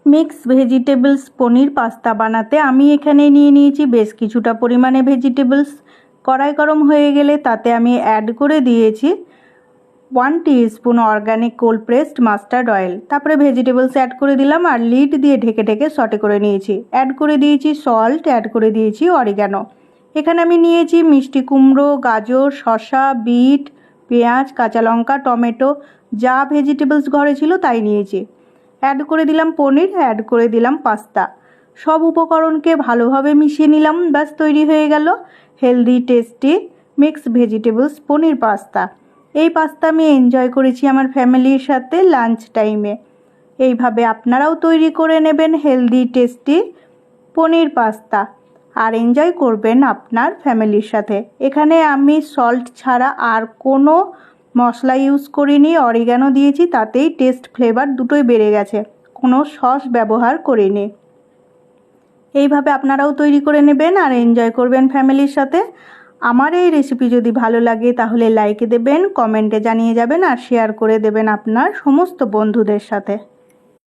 Mix vegetables পনির pasta বানাতে আমি এখানে নিয়ে নিয়েছি বেশ কিছুটা পরিমাণে ভেজিটেবলস। কড়াই গরম হয়ে গেলে তাতে আমি অ্যাড করে দিয়েছি 1 teaspoon organic cold pressed mustard oil. তারপরে ভেজিটেবলস অ্যাড করে দিলাম আর লিড দিয়ে ঢেকে ঢেকে সটে করে নিয়েছি। অ্যাড করে দিয়েছি সল্ট, অ্যাড করে দিয়েছি অরিগ্যানো। এখানে আমি নিয়েছি মিষ্টি কুমড়ো, গাজর, শসা, বিট, পেঁয়াজ, কাঁচা লঙ্কা, টমেটো, যা ভেজিটেবলস ঘরে ছিল তাই নিয়েছি। অ্যাড করে দিলাম পনির, অ্যাড করে দিলাম পাস্তা। সব উপকরণকে ভালোভাবে মিশিয়ে নিলাম। ব্যাস তৈরি হয়ে গেল হেলদি টেস্টি মিক্সড ভেজিটেবলস পনির পাস্তা। এই পাস্তা আমি এনজয় করেছি আমার ফ্যামিলির সাথে লাঞ্চ টাইমে। এইভাবে আপনারাও তৈরি করে নেবেন হেলদি টেস্টি পনির পাস্তা আর এনজয় করবেন আপনার ফ্যামিলির সাথে। এখানে আমি সল্ট ছাড়া আর কোনো মশলা ইউজ করিনি, অরিগ্যানো দিয়েছি, তাতেই টেস্ট ফ্লেভার দুটোই বেড়ে গেছে। কোনো সস ব্যবহার করিনি। এইভাবে আপনারাও তৈরি করে নেবেন আর এনজয় করবেন ফ্যামিলির সাথে। আমার এই রেসিপি যদি ভালো লাগে তাহলে লাইক দেবেন, কমেন্টে জানিয়ে যাবেন আর শেয়ার করে দেবেন আপনার সমস্ত বন্ধুদের সাথে।